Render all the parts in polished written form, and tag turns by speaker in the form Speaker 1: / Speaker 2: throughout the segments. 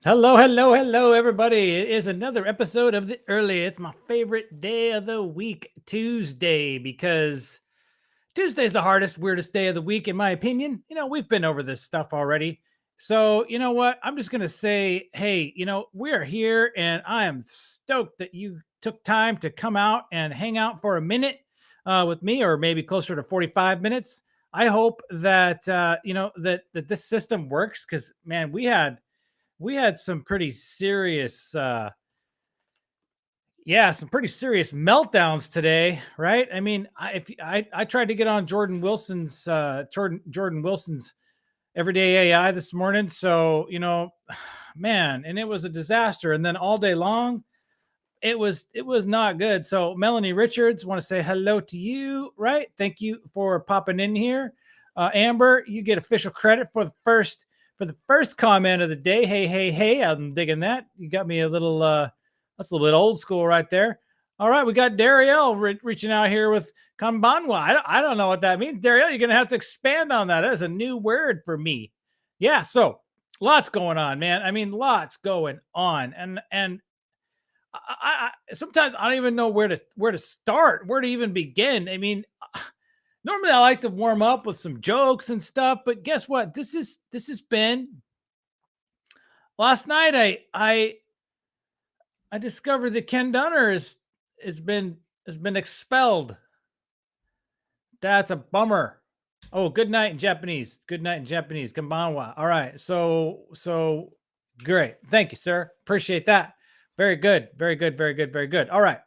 Speaker 1: Hello, hello, hello, everybody. It is another episode of the early. It's my favorite day of the week, Tuesday, because Tuesday's the hardest, weirdest day of the week, in my opinion. We've been over this stuff already. So, you know what? I'm just going to say, hey, we are here and I am stoked that you took time to come out and hang out for a minute with me, or maybe closer to 45 minutes. I hope that, that this system works because, man, we had some pretty serious some pretty serious meltdowns today, right? I mean, I tried to get on Jordan Wilson's everyday AI this morning. So, man, and it was a disaster. And then all day long, it was not good. So Melanie Richards, want to say hello to you, right? Thank you for popping in here. Amber, you get official credit for the first comment of the day. Hey, hey, hey, I'm digging that. You got me a little that's a little bit old school right there. All right, we got Darielle reaching out here with Kambanwa. I don't know what that means. Darielle, you're gonna have to expand on that. That is a new word for me. Yeah, so lots going on, man. I mean, lots going on. And sometimes I don't even know where to start, where to even begin. I mean, normally I like to warm up with some jokes and stuff, but guess what? This has been last night. I discovered that Ken Dunner has been expelled. That's a bummer. Oh, good night in Japanese. Good night in Japanese. Konbanwa. All right. So great. Thank you, sir. Appreciate that. Very good. Very good. Very good. Very good. All right.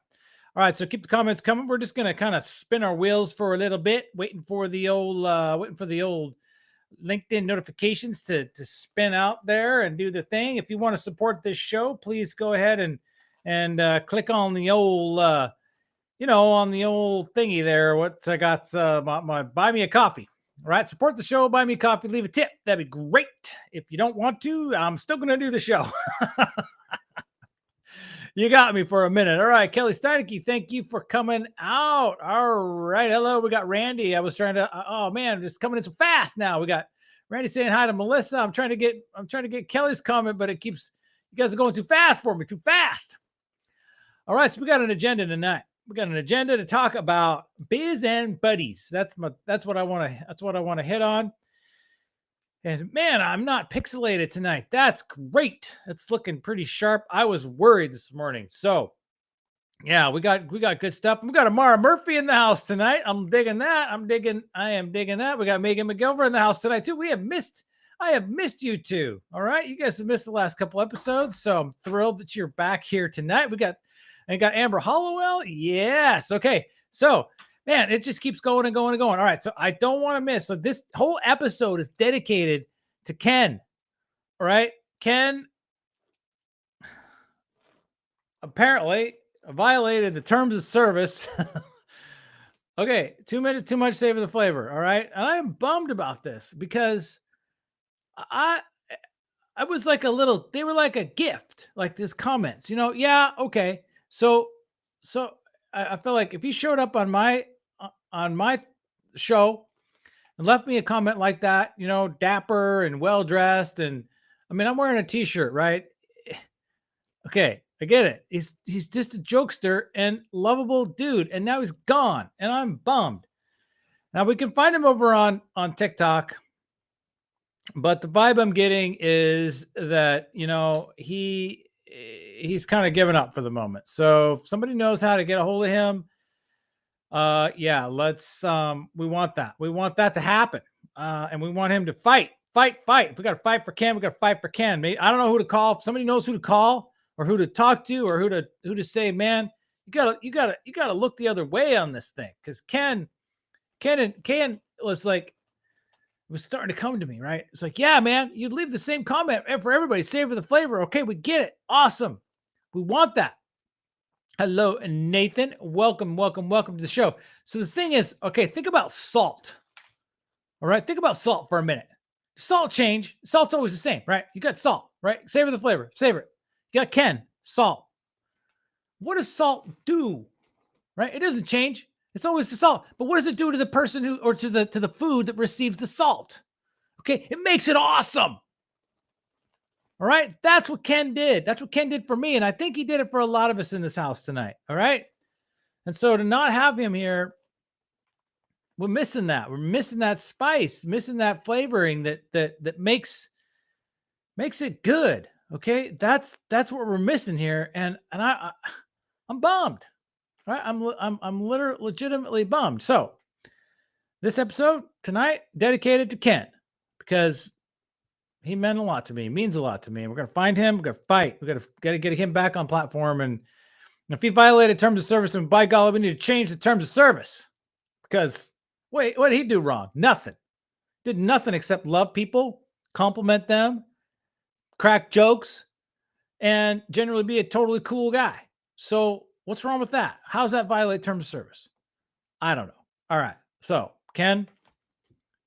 Speaker 1: All right. So keep the comments coming. We're just gonna kind of spin our wheels for a little bit, waiting for the old LinkedIn notifications to spin out there and do the thing. If you want to support this show, please go ahead and click on the old on the old thingy there. What I got, my buy me a coffee. All right, support the show, buy me a coffee, leave a tip. That'd be great. If you don't want to, I'm still gonna do the show. You got me for a minute. All right, Kelly Steinke, thank you for coming out. All right, hello. We got Randy. I was trying to. Oh man, just coming in so fast now. We got Randy saying hi to Melissa. I'm trying to get Kelly's comment, but it keeps, you guys are going too fast for me. Too fast. All right, so we got an agenda tonight. We got an agenda to talk about biz and buddies. That's what I want to hit on. And man, I'm not pixelated tonight. That's great. It's looking pretty sharp. I was worried this morning. So yeah, we got good stuff. We got Amara Murphy in the house tonight. I'm digging that. I am digging that. We got Megan McGilver in the house tonight too. I have missed you two. All right. You guys have missed the last couple episodes. So I'm thrilled that you're back here tonight. We got Amber Hollowell. Yes. Okay. So man, it just keeps going and going and going. All right. So I don't want to miss. So this whole episode is dedicated to Ken. All right. Ken apparently violated the terms of service. Okay. 2 minutes too much, savor the flavor. All right. And I'm bummed about this because I was like they were like a gift, like this comments, yeah. Okay. So I feel like if he showed up on my show and left me a comment like that, dapper and well dressed, and I mean I'm wearing a t-shirt, right? Okay, I get it. He's just a jokester and lovable dude, and now he's gone, and I'm bummed. Now we can find him over on TikTok, but the vibe I'm getting is that he's kind of given up for the moment. So if somebody knows how to get a hold of him, yeah, let's we want that to happen. And we want him to fight. If we got to fight for Ken, we got to fight for Ken. Maybe, I don't know who to call. If somebody knows who to call or who to talk to or who to say, man, you gotta look the other way on this thing, because Ken was like, it was starting to come to me, right? It's like, yeah, man, you'd leave the same comment for everybody, savor the flavor. Okay, we get it. Awesome. We want that. Hello, Nathan. Welcome to the show. So the thing is, okay, think about salt. All right, think about salt for a minute. Salt change. Salt's always the same, right? You got salt, right? Savor the flavor. Savor it. You got Ken, salt. What does salt do? Right? It doesn't change. It's always the salt. But what does it do to the person or to the food that receives the salt? Okay, it makes it awesome. All right. That's what Ken did. That's what Ken did for me. And I think he did it for a lot of us in this house tonight. All right. And so to not have him here, we're missing that. We're missing that spice, missing that flavoring that makes it good. Okay. That's what we're missing here. And I'm bummed. All right. I'm literally legitimately bummed. So this episode tonight dedicated to Ken because he meant a lot to me. He means a lot to me. We're gonna find him. We're gonna fight. We gotta get him back on platform. And if he violated terms of service, and by golly, we need to change the terms of service. Because wait, what did he do wrong? Nothing. Did nothing except love people, compliment them, crack jokes, and generally be a totally cool guy. So what's wrong with that? How does that violate terms of service? I don't know. All right. So Ken,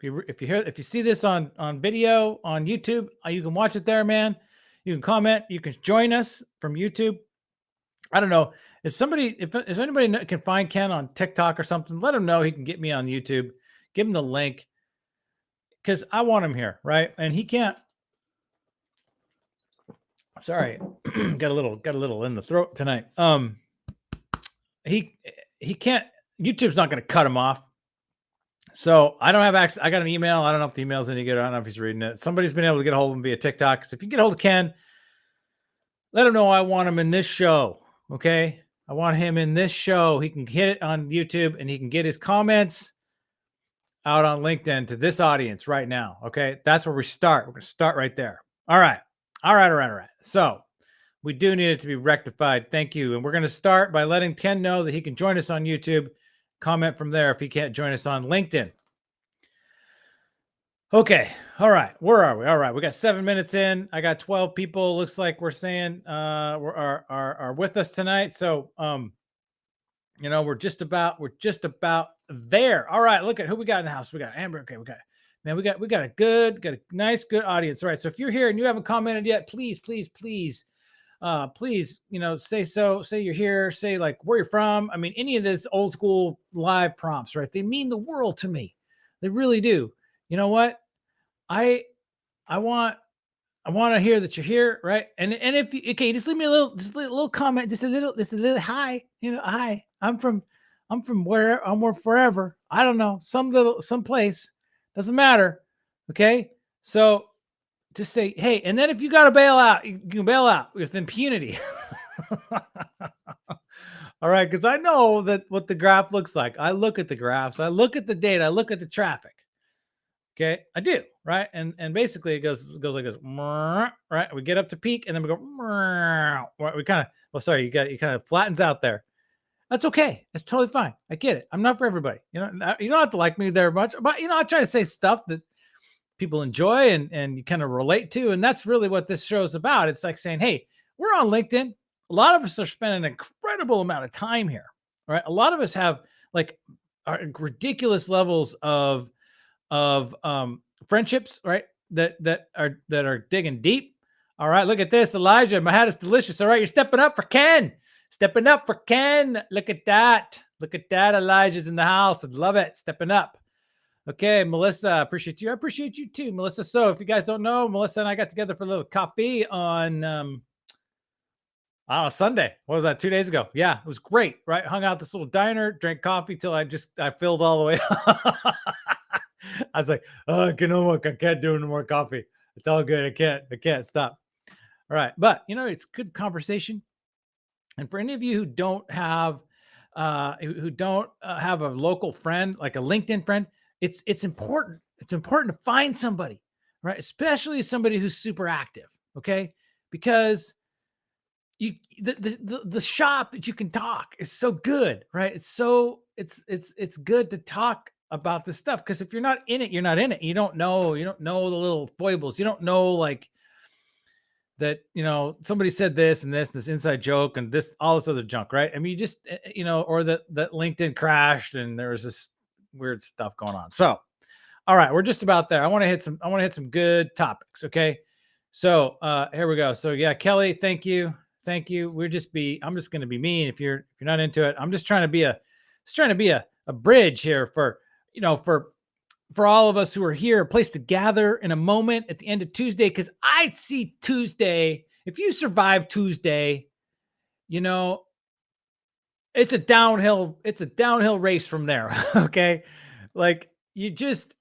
Speaker 1: if you see this on video on YouTube, you can watch it there, man. You can comment. You can join us from YouTube. I don't know. If anybody can find Ken on TikTok or something, let him know he can get me on YouTube. Give him the link because I want him here, right? And he can't. Sorry, got a little in the throat tonight. He can't. YouTube's not going to cut him off. So I don't have access. I got an email. I don't know if the email's any good. I don't know if he's reading it. Somebody's been able to get a hold of him via TikTok. So if you get a hold of Ken, let him know I want him in this show. Okay. I want him in this show. He can hit it on YouTube and he can get his comments out on LinkedIn to this audience right now. Okay. That's where we start. We're going to start right there. All right. So we do need it to be rectified. Thank you. And we're going to start by letting Ken know that he can join us on YouTube. Comment from there if he can't join us on LinkedIn. Okay. All right. Where are we? All right. We got 7 minutes in. I got 12 people. Looks like we're saying are with us tonight. So we're just about there. All right. Look at who we got in the house. We got Amber. Okay, we got a nice, good audience. All right. So if you're here and you haven't commented yet, please, say you're here, say like where you're from. I mean, any of this old school live prompts, right? They mean the world to me. They really do. You know what? I want to hear that you're here, right? And if you, okay, just leave me a little comment, just a little hi. Hi. I'm from forever. I don't know, some place. Doesn't matter. Okay, so just say hey, and then if you got to bail out, you can bail out with impunity. All right, because I know that what the graph looks like. I look at the graphs, I look at the data, I look at the traffic. Okay, I do, right? And basically it goes like this, right? We get up to peak and then we go, right? We kind of, it kind of flattens out there. That's okay. It's totally fine. I get it. I'm not for everybody. You don't have to like me there much, but I try to say stuff that people enjoy and you kind of relate to. And that's really what this show is about. It's like saying, hey, we're on LinkedIn. A lot of us are spending an incredible amount of time here, right? A lot of us have like ridiculous levels of friendships, right? That are digging deep. All right, look at this, Elijah. My hat is delicious. All right, you're stepping up for Ken. Stepping up for Ken. Look at that. Elijah's in the house. I love it. Stepping up. Okay, Melissa, appreciate you. I appreciate you too, Melissa. So if you guys don't know, Melissa and I got together for a little coffee on Sunday. What was that? 2 days ago. Yeah, it was great, right? Hung out this little diner, drank coffee till I filled all the way. I was like, oh, I can't do no more coffee. It's all good. I can't stop. All right. But it's good conversation. And for any of you who don't have a local friend, like a LinkedIn friend, it's important. It's important to find somebody, right? Especially somebody who's super active. Okay. Because the shop that you can talk is so good, right? It's good to talk about this stuff, because if you're not in it, you're not in it. You don't know the little foibles. You don't know like that, somebody said this and this inside joke and this, all this other junk, right? I mean, you just, or that LinkedIn crashed and there was this weird stuff going on. So, all right, we're just about there. I want to hit some good topics. Okay. So, here we go. So yeah, Kelly, thank you. I'm just going to be mean. If you're not into it, I'm just trying to be a bridge here for for all of us who are here, a place to gather in a moment at the end of Tuesday, because I see Tuesday. If you survive Tuesday, you know, it's a downhill race from there. Okay. Like you just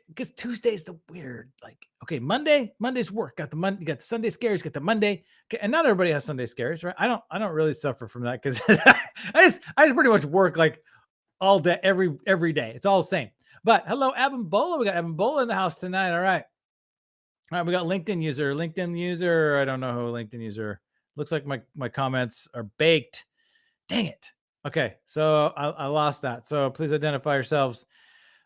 Speaker 1: because Tuesday's the weird, like, okay, Monday's work. Got the Monday, you got the Sunday scares, got the Monday. Okay, and not everybody has Sunday scares, right? I don't really suffer from that because I just pretty much work like all day, every day. It's all the same. But hello, Abimbola. We got Abimbola in the house tonight. All right. All right, we got LinkedIn user. I don't know who LinkedIn user. Looks like my comments are baked. Dang it. Okay, so I lost that. So please identify yourselves.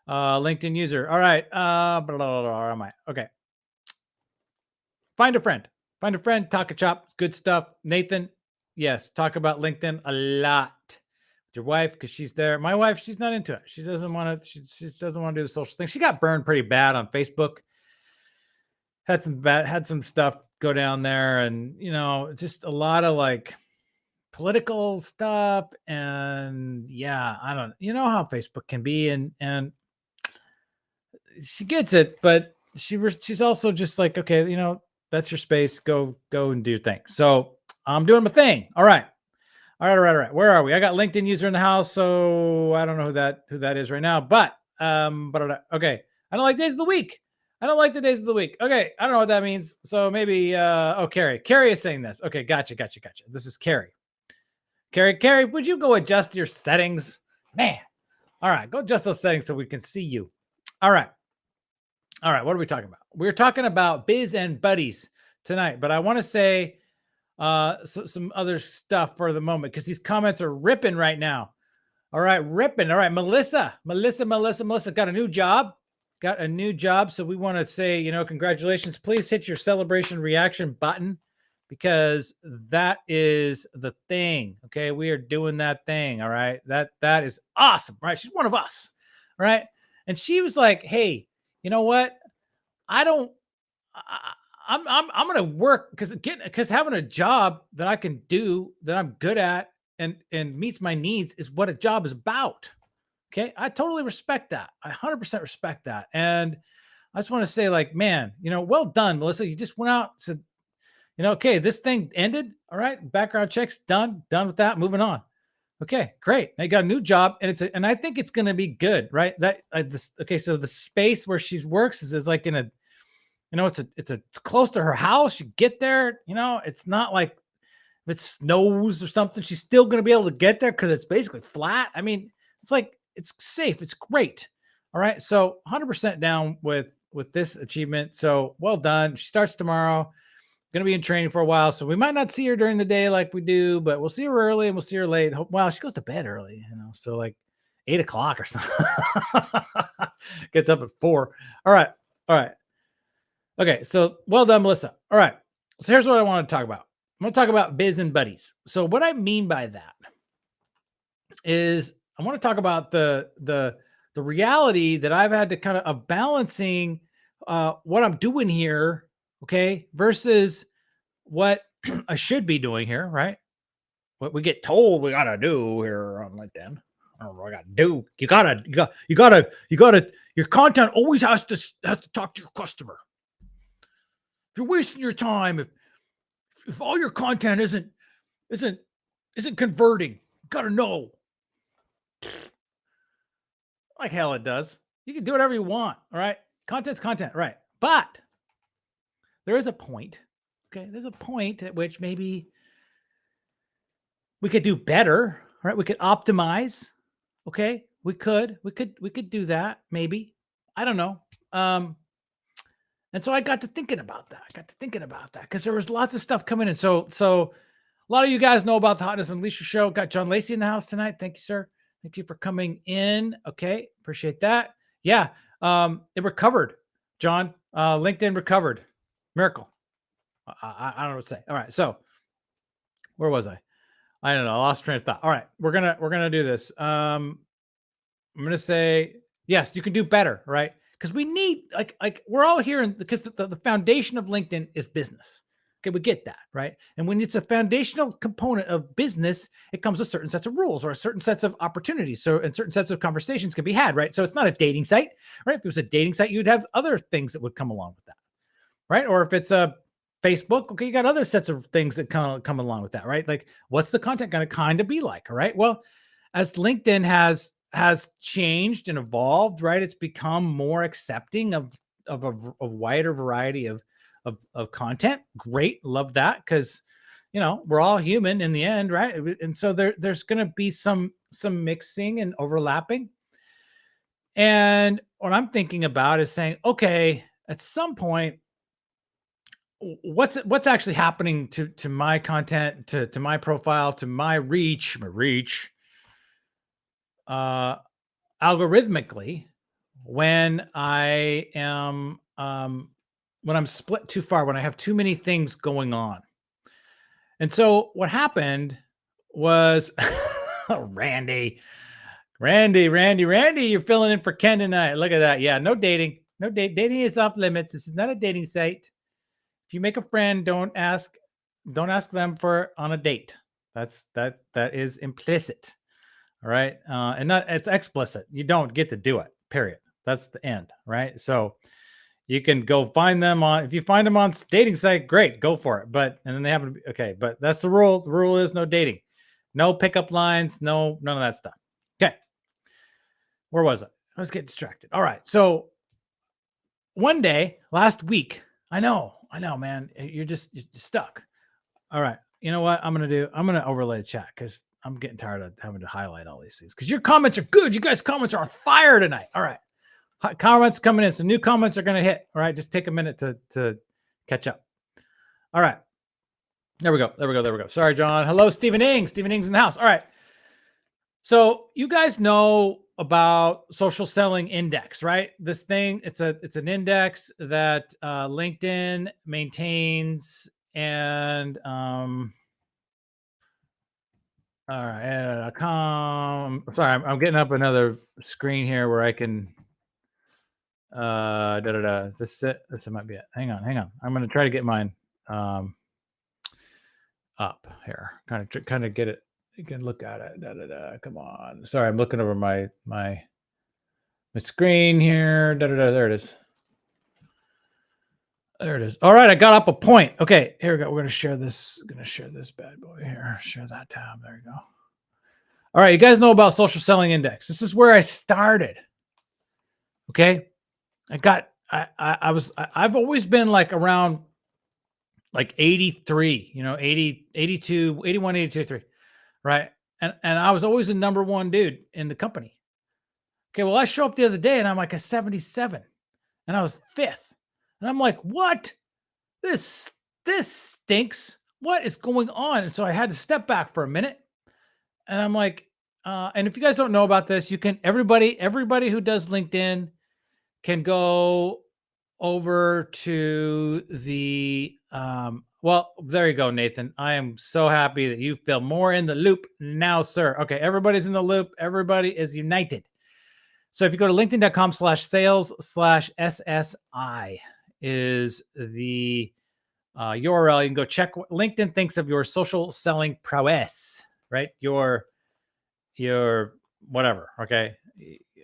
Speaker 1: LinkedIn user. All right. Blah, blah, blah, blah, where am I? Okay. Find a friend. Talk a chop. It's good stuff. Nathan, yes. Talk about LinkedIn a lot. With your wife, because she's there. My wife, she's not into it. She doesn't want to. She doesn't want to do the social thing. She got burned pretty bad on Facebook. Had some stuff go down there, and just a lot of like political stuff, and yeah, I don't, how Facebook can be, and she gets it, but she's also just like, okay, that's your space, go and do your thing. So I'm doing my thing. All right. Where are we? I got LinkedIn user in the house, so I don't know who that is right now, but okay. I don't like days of the week. I don't like the days of the week. Okay, I don't know what that means. So maybe Carrie is saying this. Okay, gotcha. This is Carrie. Carrie, would you go adjust your settings? Man. All right, go adjust those settings so we can see you. All right, what are we talking about? We're talking about Biz and Buddies tonight, but I want to say some other stuff for the moment because these comments are ripping right now. All right, ripping. All right, Melissa got a new job. So we want to say, congratulations. Please hit your celebration reaction button because that is the thing. Okay, we are doing that thing. All right, that is awesome. Right, she's one of us. All right, and she was like, "Hey, you know what? I don't. I'm gonna work because having a job that I can do that I'm good at and meets my needs is what a job is about." Okay, I totally respect that. I 100% respect that, and I just want to say, like, man, well done, Melissa. You just went out, said, okay, this thing ended. All right, background checks done with that. Moving on. Okay, great. I got a new job, and I think it's going to be good, right? Okay. So the space where she works is like in a, it's close to her house. You get there, it's not like if it snows or something, she's still going to be able to get there because it's basically flat. I mean, it's like it's safe. It's great. All right, so 100% down with this achievement. So well done. She starts tomorrow. Going to be in training for a while, so we might not see her during the day like we do, but we'll see her early and we'll see her late. Well, she goes to bed early, so like 8:00 or something. Gets up at 4. All right. Okay, so well done, Melissa. All right, so here's what I want to talk about. I'm going to talk about Biz and Buddies. So what I mean by that is I want to talk about the reality that I've had to kind of balancing what I'm doing here, okay, versus what I should be doing here, right? What we get told we gotta do here on LinkedIn. I don't know what I gotta do. You gotta. Your content always has to talk to your customer. If you're wasting your time, if all your content isn't converting, you gotta know. Like hell, it does. You can do whatever you want. All right, content's content, right? But there is a point. Okay, there's a point at which maybe we could do better, right? We could optimize. Okay, we could do that maybe. I don't know. And so I got to thinking about that. Because there was lots of stuff coming in. So a lot of you guys know about the Hotness Unleashed show. Got John Lacey in the house tonight. Thank you, sir. Thank you for coming in. Okay, appreciate that. Yeah, it recovered, John. LinkedIn recovered. Miracle. I don't know what to say. All right, so where was I? I don't know. I lost train of thought. All right, we're gonna do this. I'm gonna say yes. You can do better, right? Because we need like we're all here because the foundation of LinkedIn is business. Okay, we get that, right? And when it's a foundational component of business, it comes with certain sets of rules or a certain sets of opportunities. So, and certain sets of conversations can be had, right? So it's not a dating site, right? If it was a dating site, you'd have other things that would come along with that, right? Or if it's a Facebook, okay, you got other sets of things that come along with that, right? Like, what's the content going to kind of be like? All right. Well, as LinkedIn has changed and evolved, right? It's become more accepting of a wider variety of content. Great, love that, because we're all human in the end, right? And so there's going to be some mixing and overlapping. And what I'm thinking about is saying, okay, at some point, what's actually happening to my content, to my profile, to my reach, uh, algorithmically when I am when I'm split too far, when I have too many things going on. And so what happened was Randy, you're filling in for Ken tonight. Look at that. Yeah, no dating. No dating is off limits. This is not a dating site. If you make a friend, don't ask them for on a date. That is implicit. All right. And not it's explicit. You don't get to do it. Period. That's the end. Right. So you can go find them if you find them on dating site, great, go for it. But and then they happen to be okay. But that's the rule. The rule is no dating, no pickup lines, none of that stuff. Okay. Where was I? I was getting distracted. All right. So one day last week, I know, man, you're just stuck. All right. You know what I'm going to do? I'm going to overlay the chat because I'm getting tired of having to highlight all these things because your comments are good. You guys' comments are on fire tonight. All right. Comments coming in. So new comments are going to hit. All right. Just take a minute to catch up. All right. There we go. Sorry, John. Hello, Stephen Ings. Stephen Ings in the house. All right. So you guys know about social selling index, right? This thing, it's an index that LinkedIn maintains. And all right, sorry, I'm getting up another screen here where I can this might be it. Hang on. I'm gonna try to get mine up here. Kind of get it. You can look at it. Come on. Sorry, I'm looking over my screen here. There it is. There it is. All right, I got up a point. Okay, here we go. We're gonna share this. Bad boy here. Share that tab. There you go. All right, you guys know about social selling index. This is where I started. Okay, I've always been like around like 83, 80, 82, 81, 82, 83, right? And I was always the number one dude in the company. Okay, well, I show up the other day and I'm like a 77, and I was fifth, and I'm like, what? This stinks. What is going on? And so I had to step back for a minute, and I'm like, and if you guys don't know about this, you can everybody who does LinkedIn can go over to the well, there you go, Nathan. I am so happy that you feel more in the loop now, sir. Okay, everybody's in the loop. Everybody is united. So if you go to linkedin.com/sales/SSI is the URL. You can go check what LinkedIn thinks of your social selling prowess, right? Your whatever, okay?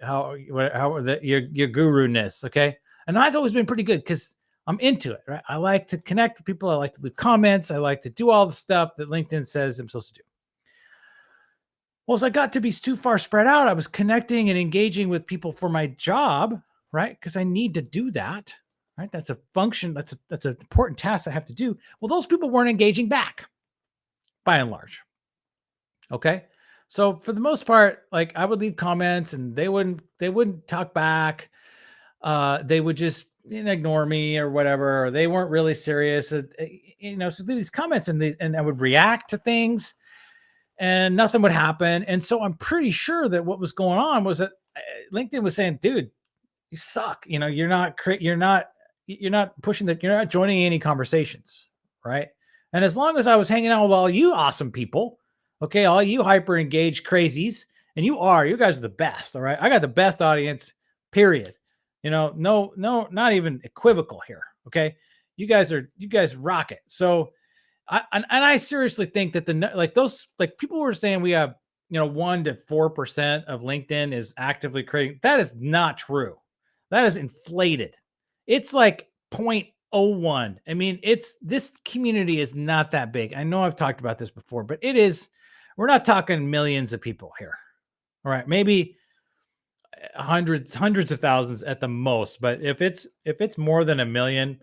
Speaker 1: How your guru-ness, okay? And mine's always been pretty good because I'm into it, right? I like to connect with people. I like to leave comments. I like to do all the stuff that LinkedIn says I'm supposed to do. Well, as I got to be too far spread out, I was connecting and engaging with people for my job, right? Because I need to do that, right? That's a function. That's an important task I have to do. Well, those people weren't engaging back, by and large. Okay, so for the most part, like I would leave comments and they wouldn't talk back. They would just ignore me or whatever. Or they weren't really serious, so these comments and I would react to things. And nothing would happen. And so I'm pretty sure that what was going on was that LinkedIn was saying, dude, you suck. You're not pushing you're not joining any conversations. Right. And as long as I was hanging out with all you awesome people, okay, all you hyper engaged crazies, and you guys are the best. All right. I got the best audience, period. No, not even equivocal here. Okay. you guys rock it. So and I seriously think that like those, like people were saying we have, 1 to 4% of LinkedIn is actively creating. That is not true. That is inflated. It's like 0.01. I mean, this community is not that big. I know I've talked about this before, but it is, we're not talking millions of people here. All right. Maybe hundreds of thousands at the most. But if it's more than a million,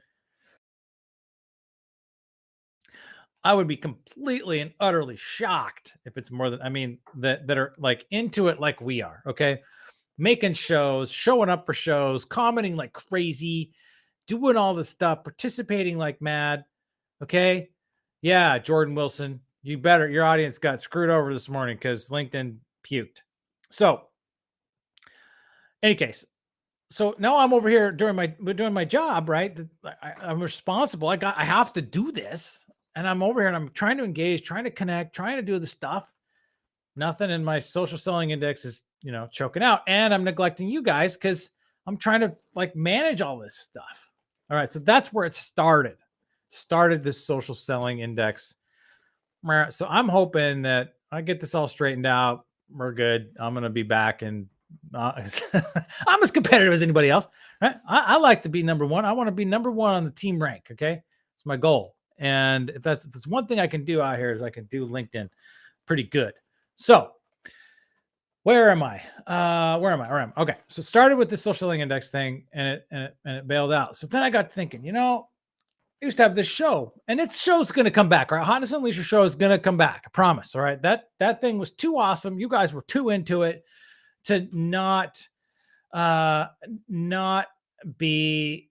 Speaker 1: I would be completely and utterly shocked if it's more than, I mean, that are like into it like we are, okay? Making shows, showing up for shows, commenting like crazy, doing all this stuff, participating like mad, okay? Yeah, Jordan Wilson, your audience got screwed over this morning because LinkedIn puked. So, any case, so now I'm over here doing my job, right? I'm responsible. I have to do this, and I'm over here and I'm trying to engage, trying to connect, trying to do the stuff. Nothing in my social selling index is, choking out, and I'm neglecting you guys because I'm trying to like manage all this stuff. All right, so that's where it started. Started this social selling index. So I'm hoping that I get this all straightened out. We're good. I'm gonna be back, and I'm as competitive as anybody else. Right? I like to be number one. I want to be number one on the team rank. Okay, it's my goal. And if it's one thing I can do out here is I can do LinkedIn pretty good. So where am I? Where am I? Okay. So started with the social selling index thing, and it bailed out. So then I got thinking, I used to have this show, and its show's going to come back. Right, Hotness Unleashed show is going to come back. I promise. All right, that thing was too awesome. You guys were too into it to not not be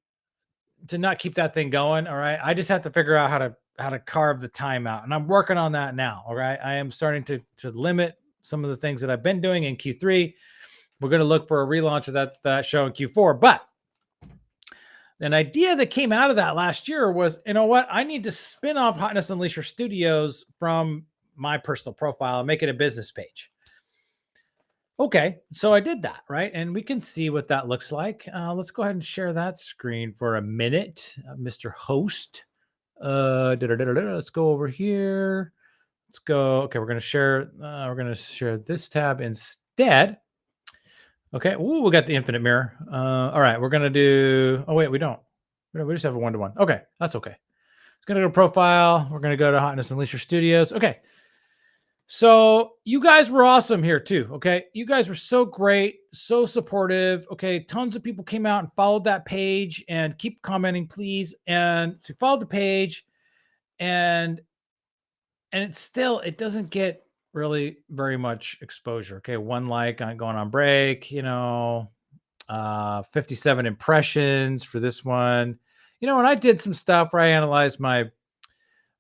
Speaker 1: to not keep that thing going. All right, I just have to figure out how to carve the time out, and I'm working on that now. All right, I am starting to limit some of the things that I've been doing in Q3. We're going to look for a relaunch of that show in Q4, but an idea that came out of that last year was, you know what? I need to spin off Hotness Unleashed Studios from my personal profile and make it a business page. Okay, so I did that, right? And we can see what that looks like. Let's go ahead and share that screen for a minute, Mr. Host. Let's go over here. Let's go. Okay, we're gonna share. This tab instead. Okay. Ooh, we got the infinite mirror. All right, we're gonna do. Oh wait, we don't. We just have a 1-to-1. Okay, that's okay. It's gonna go to profile. We're gonna go to Hotness Unleashed Studios. Okay. So you guys were awesome here too. Okay, you guys were so great, so supportive. Okay, tons of people came out and followed that page, and keep commenting, please. And so followed the page, and it doesn't get really very much exposure. Okay, 1 like on going on break, 57 impressions for this one. When I did some stuff where I analyzed my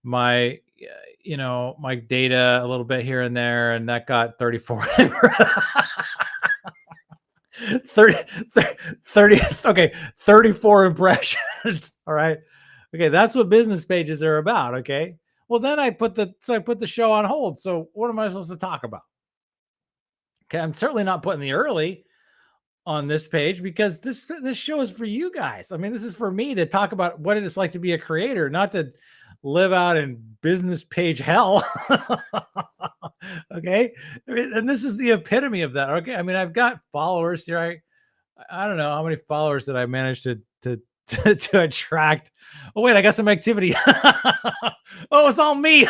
Speaker 1: my data a little bit here and there, and that got 34 30, 30 okay, 34 impressions. All right, okay, that's what business pages are about. Okay, well, then I put the show on hold. So what am I supposed to talk about? Okay, I'm certainly not putting the early on this page because this show is for you guys. I mean, this is for me to talk about what it is like to be a creator, not to live out in business page hell. Okay, and this is the epitome of that. Okay, I mean, I've got followers here. I don't know how many followers did I manage to attract. Oh wait, I got some activity. Oh, it's all me.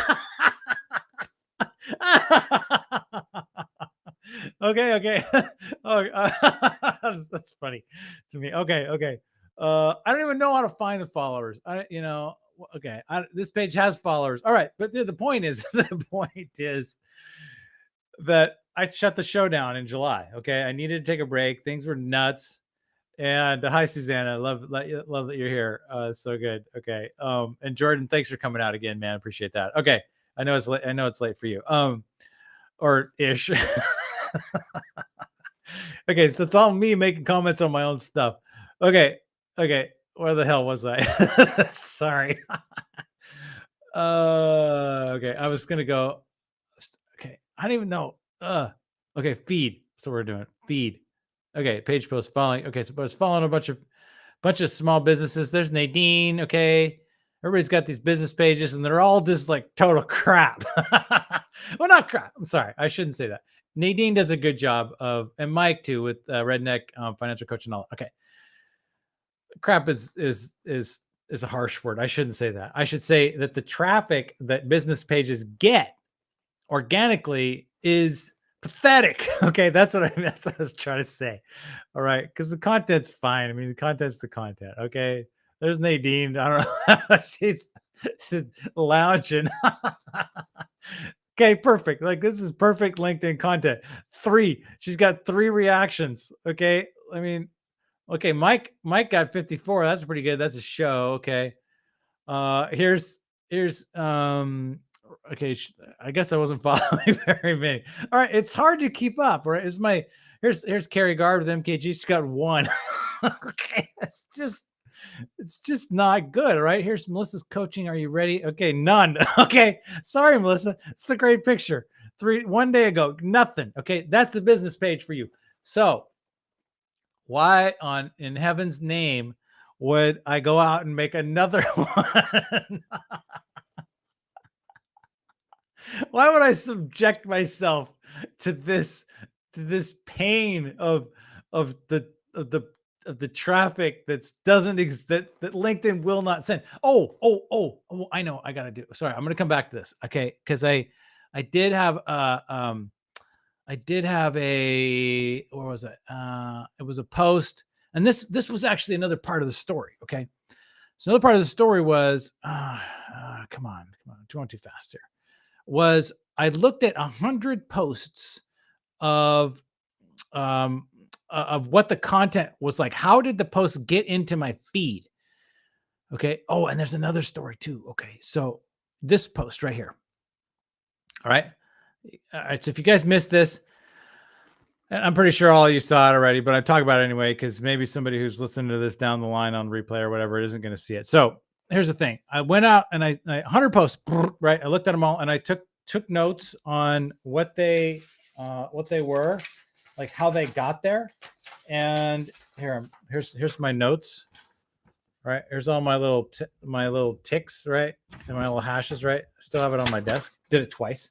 Speaker 1: Okay. Oh, that's funny to me. Okay. I don't even know how to find the followers. Okay. This page has followers. All right, but the point is, that I shut the show down in July. Okay, I needed to take a break. Things were nuts. And hi, Susanna. Love that you're here. So good. Okay. And Jordan, thanks for coming out again, man. Appreciate that. Okay. I know it's late. I know it's late for you. Or ish. Okay, so it's all me making comments on my own stuff. Okay. Where the hell was I? Sorry. Okay. I was gonna go. Okay, I don't even know. Okay, feed. So we're doing feed. Okay, page post following. Okay, so I was following a bunch of small businesses. There's Nadine. Okay. everybody's got these business pages and they're all just like total crap. Well, not crap. I'm sorry. I shouldn't say that. Nadine does a good job of, and Mike too, with Redneck Financial Coach and all. Okay. Crap is a harsh word. I shouldn't say that. I should say that the traffic that business pages get organically is pathetic. Okay, that's what I was trying to say. All right, because the content's fine. I mean, the content's the content. Okay, there's Nadine. I don't know. she's lounging. Okay, perfect. Like this is perfect LinkedIn content. She's got 3 reactions. Okay, I mean, okay, Mike got 54. That's pretty good. That's a show. Okay. Here's okay, I guess I wasn't following very many. All right, it's hard to keep up, right? Here's Carrie Gard with MKG. She's got 1. Okay, it's just not good, right? Here's Melissa's coaching. Are you ready? Okay, none. Okay, sorry, Melissa. It's a great picture. 1 day ago, nothing. Okay, that's the business page for you. So why in heaven's name would I go out and make another one? Why would I subject myself to this pain of the traffic that doesn't exist, that LinkedIn will not send? Oh, I know. I gotta do. Sorry, I'm gonna come back to this. Okay, because I did have I did have a, where was it? It was a post, and this was actually another part of the story. Okay, so another part of the story was, come on, I'm going too fast here. Was I looked at 100 posts of what the content was like. How did the post get into my feed? Okay. Oh, and there's another story too. Okay, so this post right here. All right. So if you guys missed this, and I'm pretty sure all of you saw it already, but I talk about it anyway because maybe somebody who's listening to this down the line on replay or whatever isn't going to see it. So here's the thing: I went out and I 100 posts, right? I looked at them all and I took notes on what they were, like how they got there. And here's my notes. Right, here's all my little ticks, right, and my little hashes, right. I still have it on my desk. Did it twice.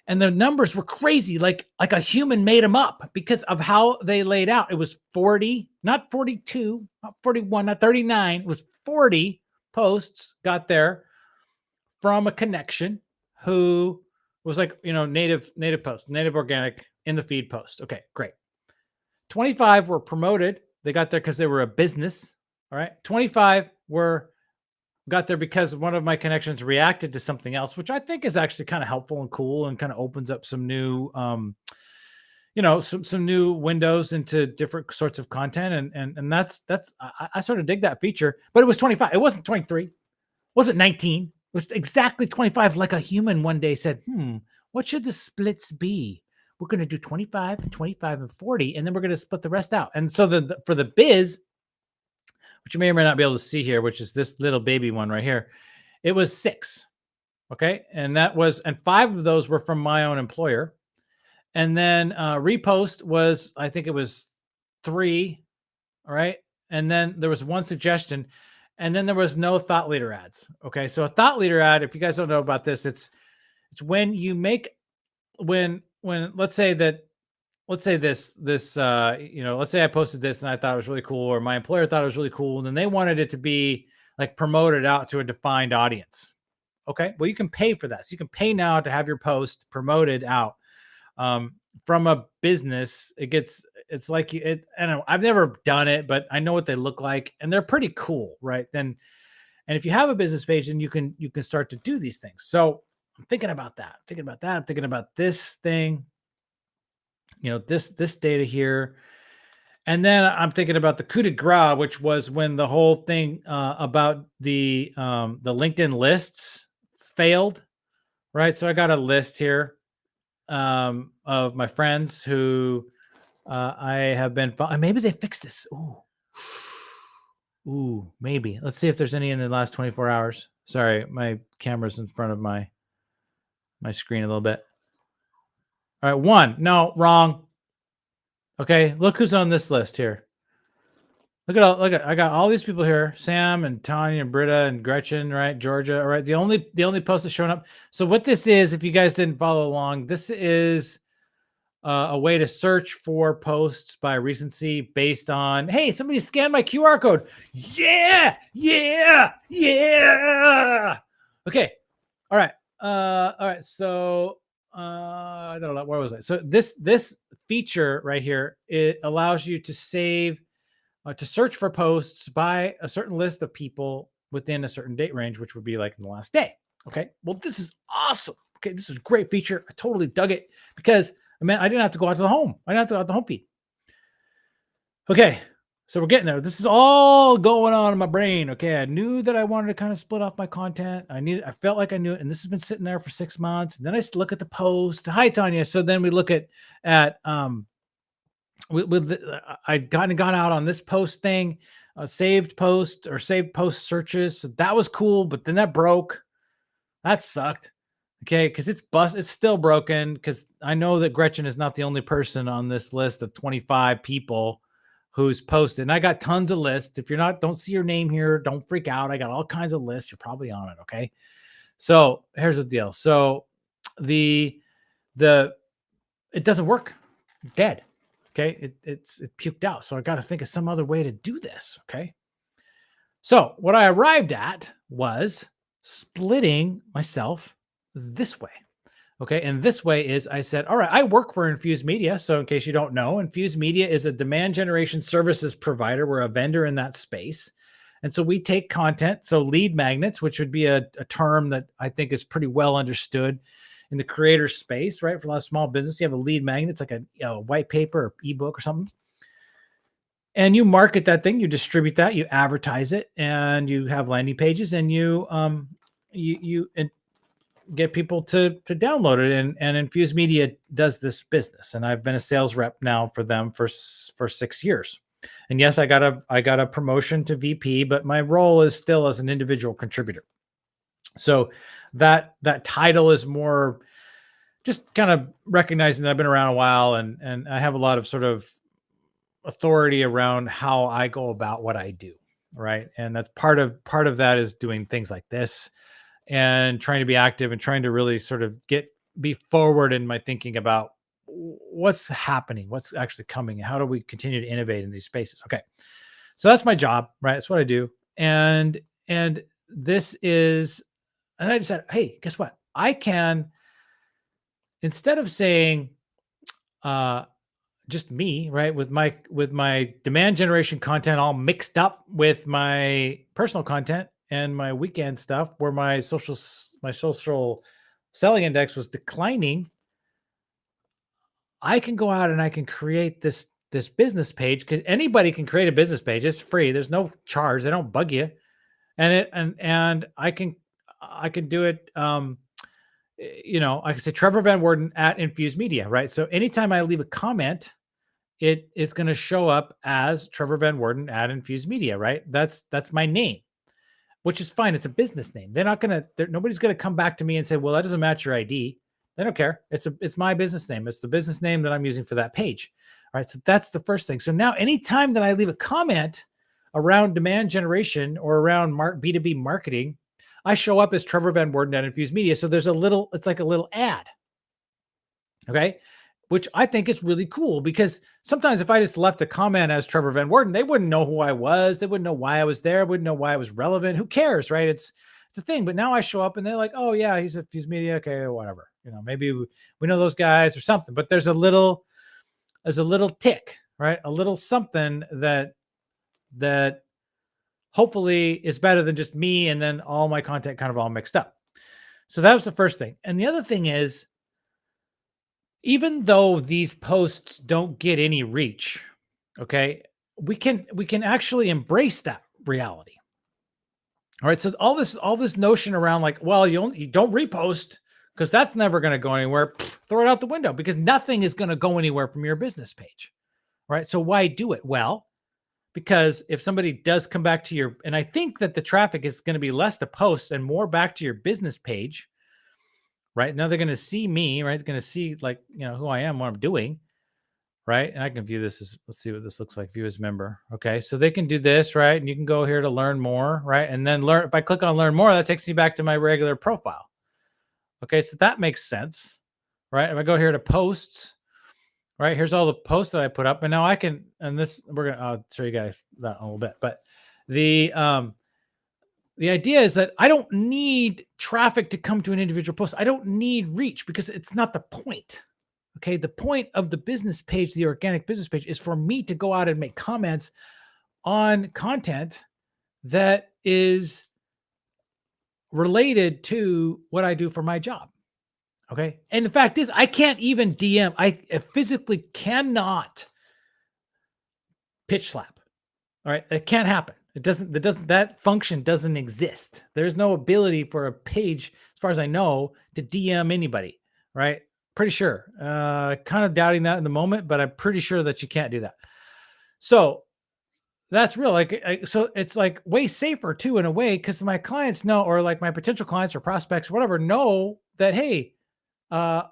Speaker 1: And the numbers were crazy, like a human made them up because of how they laid out. It was 40, not 42, not 41, not 39. It was 40 posts got there from a connection who was like, native post, native organic in the feed post. Okay, great. 25 were promoted. They got there because they were a business. All right. 25 got there because one of my connections reacted to something else, which I think is actually kind of helpful and cool and kind of opens up some new, some new windows into different sorts of content. And that's, I sort of dig that feature, but it was 25. It wasn't 23. It wasn't 19. It was exactly 25. Like a human one day said, what should the splits be? We're going to do 25 and 25 and 40, and then we're going to split the rest out. And so for the biz, which you may or may not be able to see here, which is this little baby one right here, it was 6. Okay. And 5 of those were from my own employer. And then repost was, I think it was 3. All right. And then there was 1 suggestion. And then there was no thought leader ads. Okay. So a thought leader ad, if you guys don't know about this, it's when you make, when let's say this, let's say I posted this and I thought it was really cool, or my employer thought it was really cool, and then they wanted it to be like promoted out to a defined audience. Okay, well, you can pay for that. So you can pay now to have your post promoted out from a business. It's like I don't know. I've never done it, but I know what they look like, and they're pretty cool, right? And if you have a business page, then you can start to do these things. So I'm thinking about that. I'm thinking about this thing. This data here. And then I'm thinking about the coup de grace, which was when the whole thing about the LinkedIn lists failed, right? So I got a list here of my friends who I have been, maybe they fixed this. Ooh, maybe. Let's see if there's any in the last 24 hours. Sorry, my camera's in front of my screen a little bit. All right, 1. No, wrong. Okay, look who's on this list here. I got all these people here, Sam and Tanya and Britta and Gretchen, right? Georgia, all right. The only post that's showing up. So what this is, if you guys didn't follow along, this is a way to search for posts by recency based on, hey, somebody scanned my QR code. Yeah, yeah, yeah. Okay. All right. All right. So I don't know, where was I? So this feature right here, it allows you to search for posts by a certain list of people within a certain date range, which would be like in the last day. Okay. Well, this is awesome. Okay. This is a great feature. I totally dug it because I didn't have to go out to the home. I didn't have to go out to the home feed. Okay. So we're getting there. This is all going on in my brain. Okay. I knew that I wanted to kind of split off my content. I felt like I knew it. And this has been sitting there for 6 months. And then I look at the post. Hi, Tanya. So then we look at I'd gone out on this post thing, saved post or saved post searches. So that was cool, but then that broke. That sucked. Okay, because it's still broken. Because I know that Gretchen is not the only person on this list of 25 people who's posted. And I got tons of lists. If don't see your name here, don't freak out. I got all kinds of lists. You're probably on it. Okay. So here's the deal. So it doesn't work. Dead. Okay, it puked out. So I got to think of some other way to do this. Okay. So what I arrived at was splitting myself this way. Okay. And this way is I said, all right, I work for Infused Media. So in case you don't know, Infused Media is a demand generation services provider. We're a vendor in that space. And so we take content. So lead magnets, which would be a term that I think is pretty well understood in the creator space, right? For a lot of small business, you have a lead magnet. It's like a white paper or ebook or something. And you market that thing, you distribute that, you advertise it, and you have landing pages, and you get people to download it. And Infused Media does this business. And I've been a sales rep now for them for 6 years. And yes, I got a promotion to VP, but my role is still as an individual contributor. So that title is more just kind of recognizing that I've been around a while and I have a lot of sort of authority around how I go about what I do. Right. And that's part of that is doing things like this and trying to be active and trying to really sort of be forward in my thinking about what's happening, what's actually coming, and how do we continue to innovate in these spaces. Okay. So that's my job, right? That's what I do. And this is, and I decided, hey, guess what? I can, instead of saying just me, right, with my demand generation content all mixed up with my personal content and my weekend stuff, where my social selling index was declining, I can go out and I can create this business page, because anybody can create a business page. It's free. There's no charge. They don't bug you. And I can do it. I can say Trevor Van Worden at Infused Media, right? So anytime I leave a comment, it is going to show up as Trevor Van Worden at Infused Media, right? That's my name, which is fine. It's a business name. Nobody's going to come back to me and say, well, that doesn't match your ID. They don't care. It's my business name. It's the business name that I'm using for that page. All right. So that's the first thing. So now anytime that I leave a comment around demand generation or around B2B marketing, I show up as Trevor Van Worden at Infused Media. So it's like a little ad. Okay. Which I think is really cool, because sometimes if I just left a comment as Trevor Van Worden, they wouldn't know who I was. They wouldn't know why I was there. Wouldn't know why it was relevant. Who cares, right? It's a thing. But now I show up and they're like, oh yeah, he's at Fuse Media. Okay, whatever. Maybe we know those guys or something. But there's a little tick, right? A little something that hopefully is better than just me and then all my content kind of all mixed up. So that was the first thing. And the other thing is, even though these posts don't get any reach, okay, we can actually embrace that reality. All right. So all this notion around like, well, you don't repost because that's never going to go anywhere. Throw it out the window, because nothing is going to go anywhere from your business page. Right. So why do it? Well, because if somebody does come back to and I think that the traffic is going to be less to posts and more back to your business page. Right now, they're going to see me, right? They're going to see who I am, what I'm doing. right? And I can view this as, let's see what this looks like, view as member. Okay, so they can do this, right? And you can go here to learn more, right? And then learn, if I click on learn more, that takes me back to my regular profile. Okay, so that makes sense, right? If I go here to posts, right, here's all the posts that I put up. And now I can, and this, we're gonna, I'll show you guys that in a little bit. But the idea is that I don't need traffic to come to an individual post. I don't need reach because it's not the point. Okay. The point of the business page, the organic business page, is for me to go out and make comments on content that is related to what I do for my job. Okay. And the fact is, I can't even DM. I physically cannot pitch slap. All right. It can't happen. That function doesn't exist. There's no ability for a page, as far as I know, to DM anybody. Right. Pretty sure. Kind of doubting that in the moment, but I'm pretty sure that you can't do that. So that's real. So it's like way safer too, in a way, because my clients know, or like my potential clients or prospects, or whatever, know that, hey,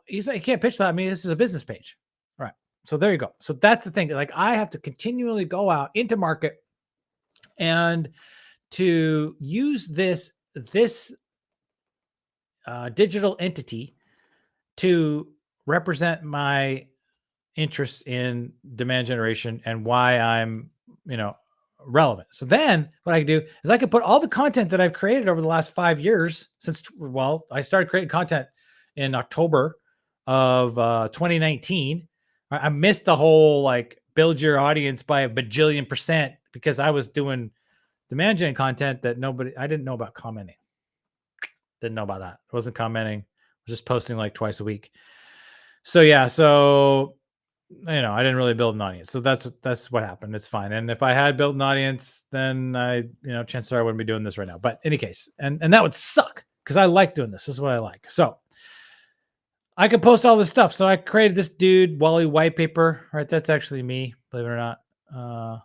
Speaker 1: he's like, he can't pitch that. I mean, this is a business page. All right. So there you go. So that's the thing. Like, I have to continually go out into market and to use this digital entity to represent my interest in demand generation and why I'm, relevant. So then what I can do is I can put all the content that I've created over the last 5 years I started creating content in October of 2019. I missed the whole like build your audience by a bajillion percent because I was doing demand gen content that I didn't know about commenting. Didn't know about that. I wasn't commenting. I was just posting like twice a week. So yeah, I didn't really build an audience. So that's what happened. It's fine. And if I had built an audience, then chances are I wouldn't be doing this right now. But in any case, and that would suck because I like doing this. This is what I like. So I can post all this stuff. So I created this dude, Wally White Paper, right? That's actually me, believe it or not.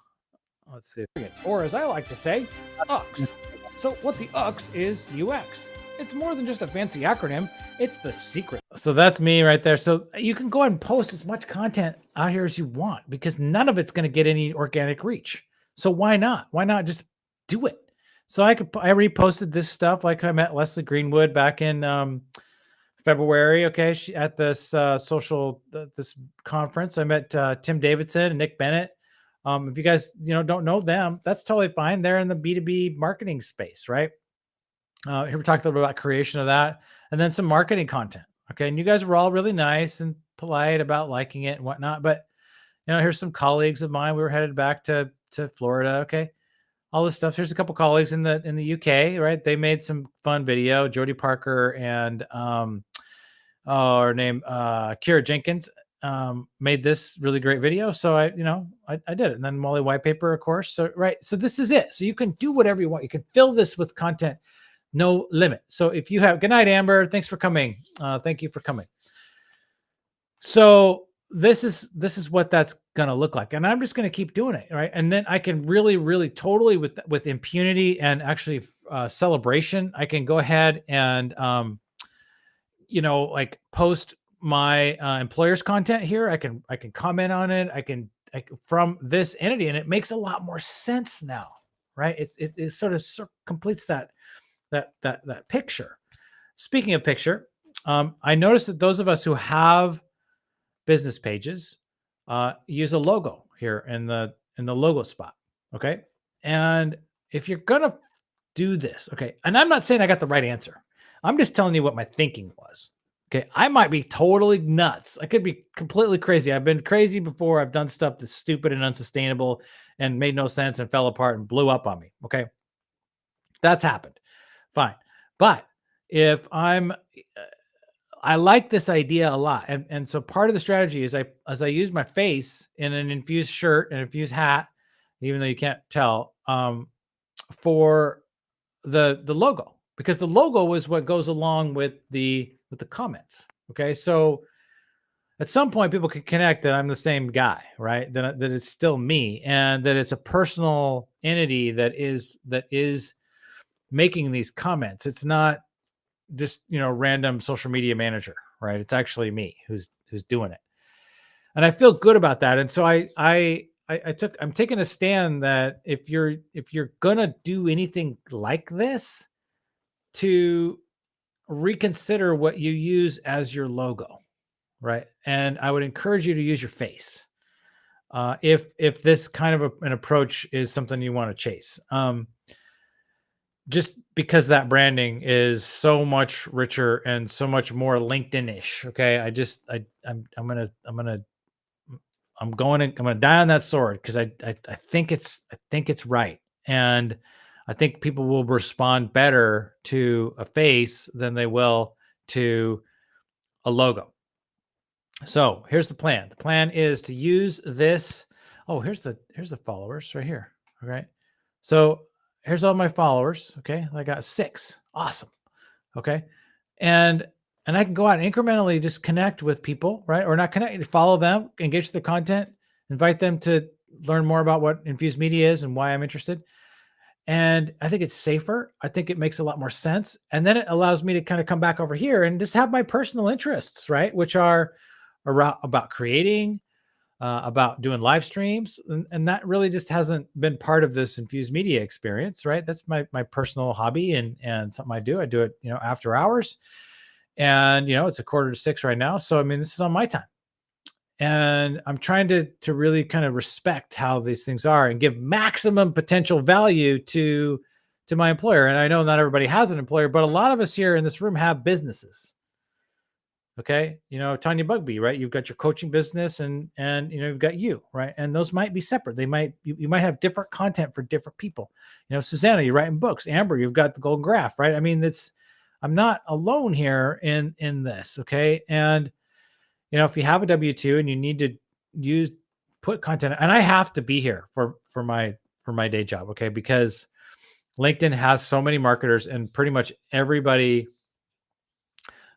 Speaker 1: Let's see. Or as I like to say, UX. So what the UX is UX. It's more than just a fancy acronym. It's the secret. So that's me right there. So you can go ahead and post as much content out here as you want because none of it's going to get any organic reach. So why not? Why not just do it? So I reposted this stuff. Like I met Leslie Greenwood back in February. Okay. At this this conference, I met Tim Davidson and Nick Bennett. If you guys, don't know them, that's totally fine. They're in the B2B marketing space, right? Here we talked a little bit about creation of that and then some marketing content. Okay. And you guys were all really nice and polite about liking it and whatnot. But, here's some colleagues of mine. We were headed back to Florida. Okay. All this stuff. Here's a couple colleagues in the UK, right? They made some fun video. Jody Parker and her name, Kira Jenkins, made this really great video. So I did it. And then Molly White Paper, of course. So, right. So this is it. So you can do whatever you want. You can fill this with content, no limit. So if you have, good night, Amber. Thanks for coming. Thank you for coming. So this is what that's going to look like. And I'm just going to keep doing it. Right. And then I can really, really totally with impunity and actually celebration, I can go ahead and, like post my employer's content here. I can comment on it. I can from this entity, and it makes a lot more sense now, right? It sort of completes that picture. Speaking of picture, I noticed that those of us who have business pages use a logo here in the logo spot. Okay, and if you're gonna do this, okay, and I'm not saying I got the right answer. I'm just telling you what my thinking was. Okay, I might be totally nuts. I could be completely crazy. I've been crazy before. I've done stuff that's stupid and unsustainable and made no sense and fell apart and blew up on me. Okay, that's happened. Fine. But if I like this idea a lot. And so part of the strategy is as I use my face in an infused shirt and infused hat, even though you can't tell, for the logo, because the logo is what goes along with the comments. Okay. So at some point people can connect that I'm the same guy, right? That it's still me and that it's a personal entity that is making these comments. It's not just, random social media manager, right? It's actually me who's doing it. and I feel good about that. And so I'm taking a stand that if you're gonna do anything like this, to reconsider what you use as your logo, right? And I would encourage you to use your face, if this kind of an approach is something you want to chase. Just because that branding is so much richer and so much more LinkedIn-ish. Okay. I'm gonna die on that sword because I think it's right. And I think people will respond better to a face than they will to a logo. So here's the plan. The plan is to use this. Oh, here's the followers right here. All right. So here's all my followers. Okay. I got 6. Awesome. Okay. And I can go out and incrementally just connect with people, right? Or not connect, follow them, engage with their content, invite them to learn more about what infused media is and why I'm interested. And I think it's safer. I think it makes a lot more sense. And then it allows me to kind of come back over here and just have my personal interests, right? Which are about creating, about doing live streams. And that really just hasn't been part of this infused media experience, right? That's my personal hobby and something I do. I do it, after hours. And, it's 5:45 right now. So, I mean, this is on my time. And I'm trying to really kind of respect how these things are and give maximum potential value to my employer. And I know not everybody has an employer, but a lot of us here in this room have businesses. Okay. Tanya Bugby, right? You've got your coaching business and you've got you, right? And those might be separate. You might have different content for different people. Susanna, you're writing books. Amber, you've got the Golden Graph, right? I mean, I'm not alone here in this. Okay. And, if you have a W-2 and you need to put content, and I have to be here for my day job. Okay. Because LinkedIn has so many marketers and pretty much everybody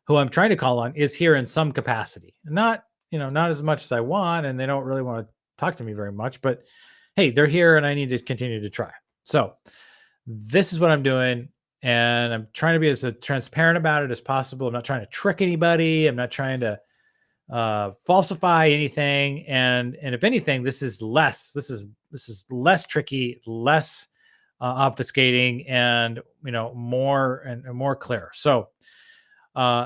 Speaker 1: who I'm trying to call on is here in some capacity. Not as much as I want, and they don't really want to talk to me very much, but hey, they're here and I need to continue to try. So this is what I'm doing. And I'm trying to be as transparent about it as possible. I'm not trying to trick anybody. I'm not trying to falsify anything. And if anything, this is less tricky, less obfuscating, and more clear. So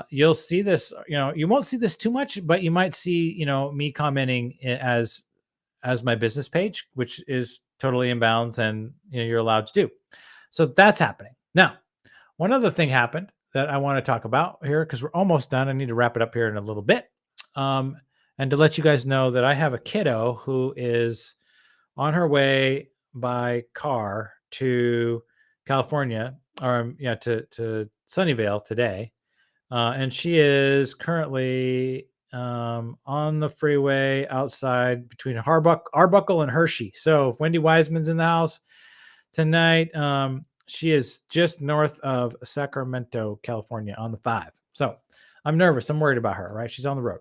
Speaker 1: you'll see this, you won't see this too much, but you might see, me commenting as my business page, which is totally in bounds and you're allowed to do. So that's happening. Now, one other thing happened that I want to talk about here, because we're almost done. I need to wrap it up here in a little bit. And to let you guys know that I have a kiddo who is on her way by car to California, or to Sunnyvale today. And she is currently on the freeway outside between Arbuckle and Hershey. So if Wendy Wiseman's in the house tonight, she is just north of Sacramento, California on the 5. So I'm nervous. I'm worried about her, right? She's on the road.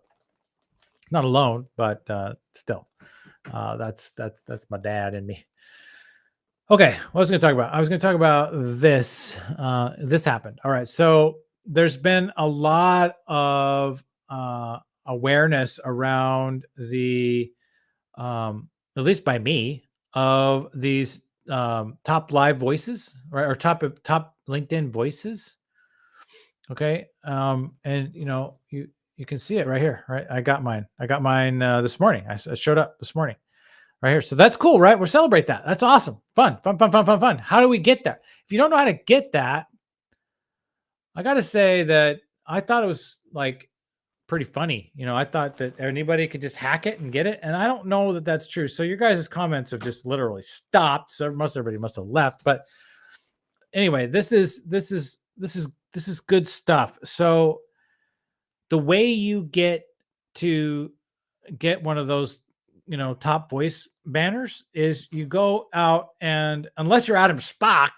Speaker 1: Not alone, but still. That's my dad and me. Okay, what was I going to talk about? I was going to talk about this. This happened. All right, so there's been a lot of awareness around the, at least by me, of these top live voices, right, or top LinkedIn voices. Okay, and you can see it right here, right? I got mine this morning. I showed up this morning right here. So that's cool, right? We'll celebrate that. That's awesome. Fun. How do we get there? If you don't know how to get that, I got to say that I thought it was like pretty funny. I thought that anybody could just hack it and get it. And I don't know that that's true. So your guys' comments have just literally stopped. So everybody must have left. But anyway, this is good stuff. So the way you get one of those, top voice banners is you go out, and unless you're Adam Spock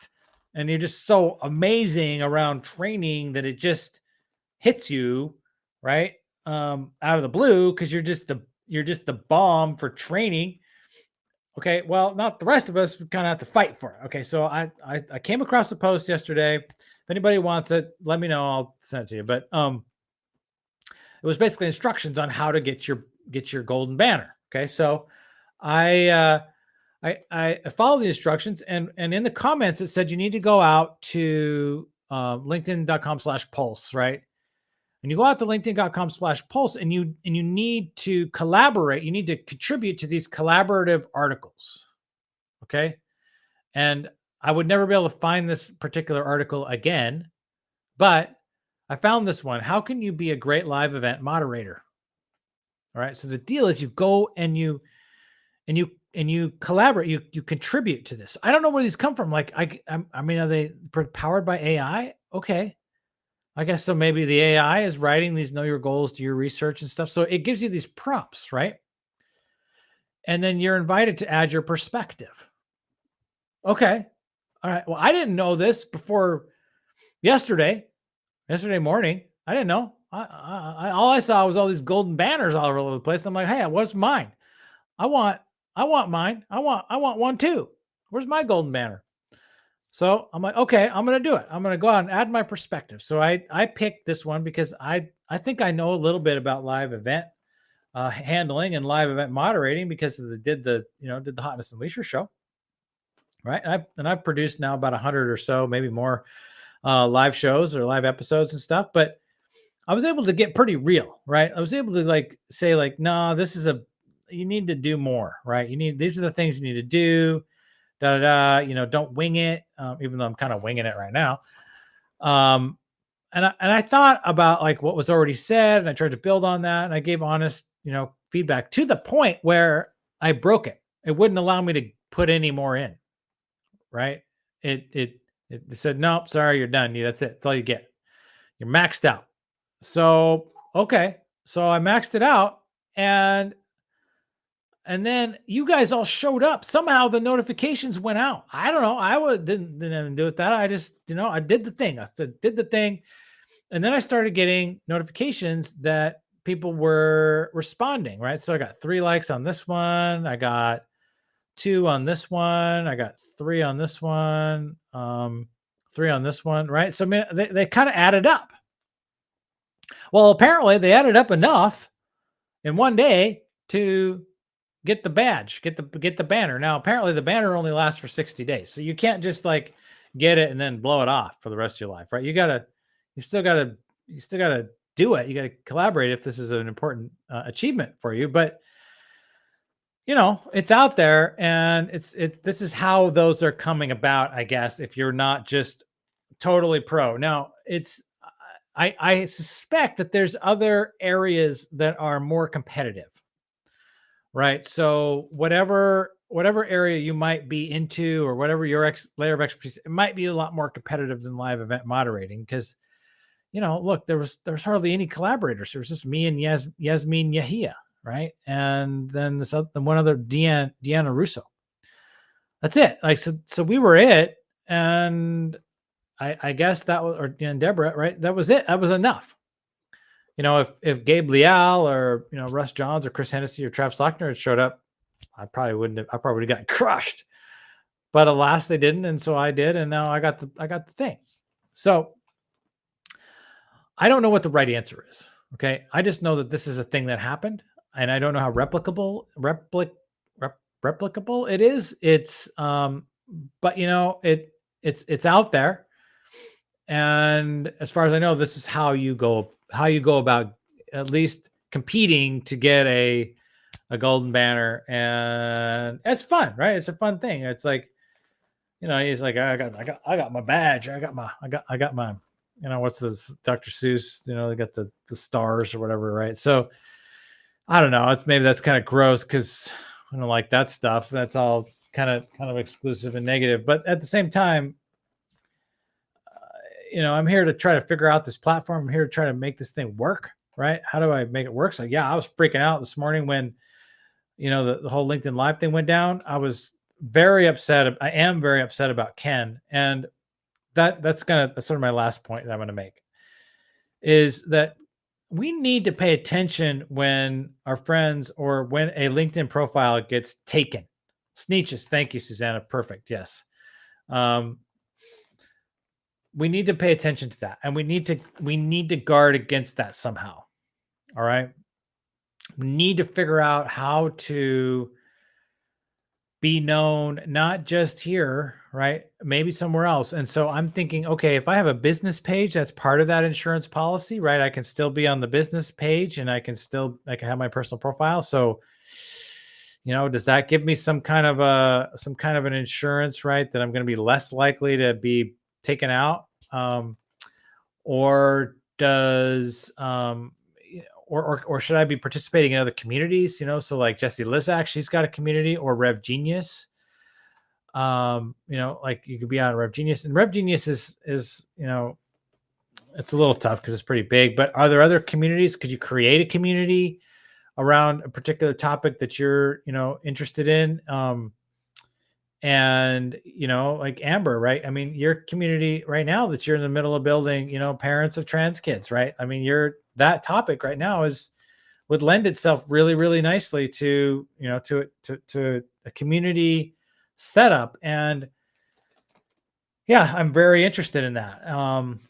Speaker 1: and you're just so amazing around training that it just hits you right out of the blue, because you're just the bomb for training. Okay, well, not the rest of us. We kind of have to fight for it. Okay, so I came across a post yesterday. If anybody wants it, let me know. I'll send it to you. But it was basically instructions on how to get get your golden banner. Okay, so I followed the instructions, and in the comments it said you need to go out to linkedin.com/pulse, right? And you go out to linkedin.com/pulse, and you need to collaborate. You need to contribute to these collaborative articles. Okay. And I would never be able to find this particular article again, but I found this one. How can you be a great live event moderator? All right. So the deal is you go and you collaborate, you contribute to this. I don't know where these come from. Like I mean, are they powered by AI? Okay. I guess so. Maybe the AI is writing these know your goals, do your research and stuff. So it gives you these prompts, right? And then you're invited to add your perspective. Okay. All right. Well, I didn't know this before yesterday morning. I didn't know. All I saw was all these golden banners all over the place. I'm like, hey, what's mine? I want mine. I want one too. Where's my golden banner? So I'm like, okay, I'm going to do it. I'm going to go out and add my perspective. So I picked this one because I think I know a little bit about live event handling and live event moderating because did the Hotness and Leisure show, right? And I've produced now about 100 or so, maybe more live shows or live episodes and stuff. But I was able to get pretty real, right? I was able to say no, you need to do more, right? These are the things you need to do. Don't wing it. Even though I'm kind of winging it right now. And I thought about what was already said, and I tried to build on that, and I gave honest, feedback to the point where I broke it. It wouldn't allow me to put any more in, right? It said, nope, sorry, you're done. That's it. That's all you get. You're maxed out. So, okay. So I maxed it out, and then you guys all showed up. Somehow the notifications went out. I don't know. I didn't do with that. I just, I did the thing. I did the thing. And then I started getting notifications that people were responding, right? So I got 3 likes on this one. I got 2 on this one. I got 3 on this one. 3 on this one, right? So I mean, they kind of added up. Well, apparently they added up enough in one day to get the badge, get the banner. Now, apparently the banner only lasts for 60 days. So you can't just get it and then blow it off for the rest of your life, right? You still gotta do it. You gotta collaborate if this is an important achievement for you. But it's out there, and this is how those are coming about, I guess, if you're not just totally pro. Now, I suspect that there's other areas that are more competitive, right? So whatever area you might be into, or whatever your layer of expertise, it might be a lot more competitive than live event moderating because, look, there's hardly any collaborators. There was just me and Yasmin Yahia, right? And then one other, Deanna Russo. That's it. So we were it, and I guess that was, or Deborah, right? That was it. That was enough. If Gabe Leal or Russ Johns or Chris Hennessy or Travis Lochner had showed up, I probably would have gotten crushed. But alas, they didn't, and so I did, and now I got the thing. So I don't know what the right answer is. Okay, I just know that this is a thing that happened, and I don't know how replicable it is. It's but it's out there, and as far as I know, this is how you go about at least competing to get a golden banner, and it's fun, right? It's a fun thing. It's he's like, I got my badge. I got my what's this, Dr. Seuss, they got the stars or whatever, right? So I don't know. Maybe that's kind of gross because I don't like that stuff. That's all kind of exclusive and negative. But at the same time, I'm here to try to figure out this platform. I'm here to try to make this thing work, right? How do I make it work? So yeah, I was freaking out this morning when, the whole LinkedIn Live thing went down. I was very upset. I am very upset about Ken. And that's sort of my last point that I'm going to make is that we need to pay attention when our friends or when a LinkedIn profile gets taken. Sneeches. Thank you, Susanna. Perfect. Yes. We need to pay attention to that, and we need to guard against that somehow. All right. need to figure out how to be known, not just here, right? Maybe somewhere else. And so I'm thinking, okay, if I have a business page that's part of that insurance policy, right? I can still be on the business page and I can have my personal profile. So, does that give me some kind of an insurance, right? That I'm going to be less likely to be taken out? Or does or should I be participating in other communities? So like Jesse Lizak, she's got a community, or Rev Genius. Like you could be on Rev Genius, and Rev Genius is it's a little tough because it's pretty big. But are there other communities? Could you create a community around a particular topic that you're interested in? And like Amber, right? I mean, your community right now that you're in the middle of building, parents of trans kids, right? I mean, that topic right now would lend itself really, really nicely to to a community setup. And yeah, I'm very interested in that.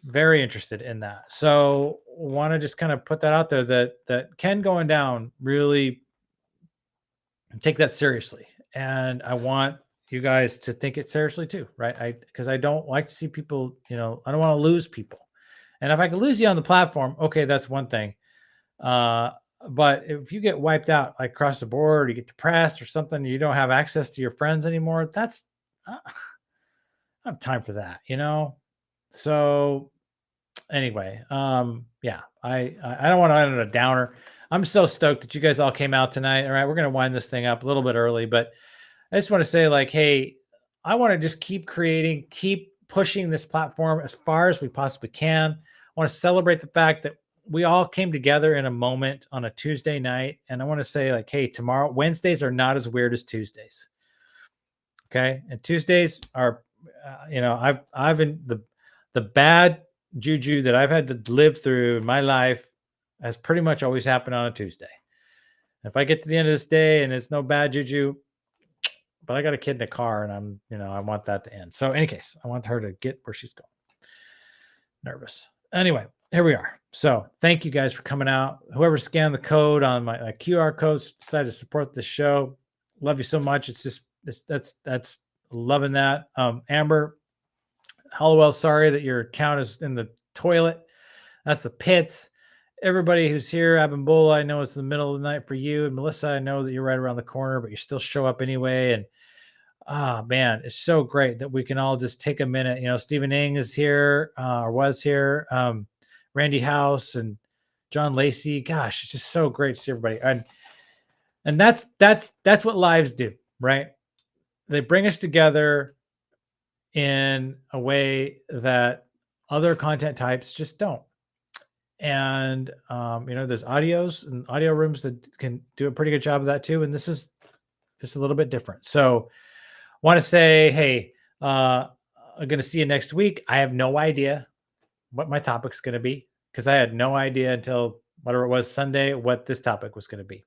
Speaker 1: Very interested in that. So want to just kind of put that out there that Ken going down, really take that seriously. And I want you guys to think it seriously too, right? Because I don't like to see people, I don't want to lose people. And if I could lose you on the platform, okay, that's one thing. But if you get wiped out like across the board, you get depressed or something, you don't have access to your friends anymore, that's I don't have time for that, So anyway, yeah, I don't want to end on a downer. I'm so stoked that you guys all came out tonight. All right, we're gonna wind this thing up a little bit early, but I just want to say, like, hey, I want to just keep creating, keep pushing this platform as far as we possibly can. I want to celebrate the fact that we all came together in a moment on a Tuesday night. And I want to say, like, hey, tomorrow, Wednesdays are not as weird as Tuesdays. Okay. And Tuesdays are, I've been the bad juju that I've had to live through in my life has pretty much always happened on a Tuesday. If I get to the end of this day and it's no bad juju, but I got a kid in the car and I want that to end. So in any case, I want her to get where she's going. Nervous. Anyway, here we are. So thank you guys for coming out. Whoever scanned the code on my QR codes, decided to support the show. Love you so much. That's loving that. Amber Hollowell, sorry that your account is in the toilet. That's the pits. Everybody who's here, Abimbola, I know it's the middle of the night for you. And Melissa, I know that you're right around the corner, but you still show up anyway. And man, it's so great that we can all just take a minute. Stephen Ng is here, or was here. Randy House and John Lacey. Gosh, it's just so great to see everybody. And that's what lives do, right? They bring us together in a way that other content types just don't. And there's audios and audio rooms that can do a pretty good job of that too. And this is just a little bit different. So want to say, hey, I'm going to see you next week. I have no idea what my topic's going to be, because I had no idea until whatever it was Sunday what this topic was going to be.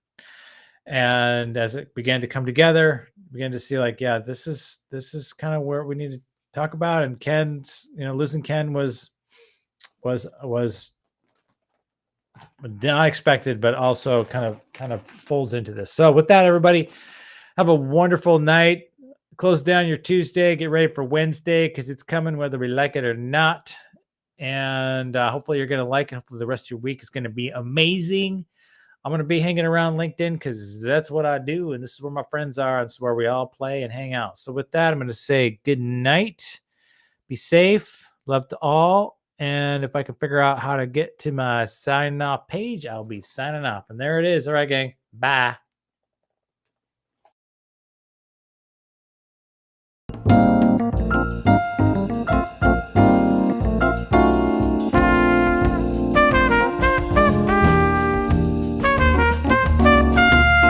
Speaker 1: And as it began to come together, began to see, like, yeah, this is kind of where we need to talk about. And Ken's, losing Ken was not expected, but also kind of folds into this. So with that, everybody, have a wonderful night. Close down your Tuesday. Get ready for Wednesday, because it's coming whether we like it or not. And hopefully you're going to like it. Hopefully the rest of your week is going to be amazing. I'm going to be hanging around LinkedIn because that's what I do. And this is where my friends are. This is where we all play and hang out. So with that, I'm going to say good night. Be safe. Love to all. And if I can figure out how to get to my sign off page, I'll be signing off. And there it is. All right, gang. Bye.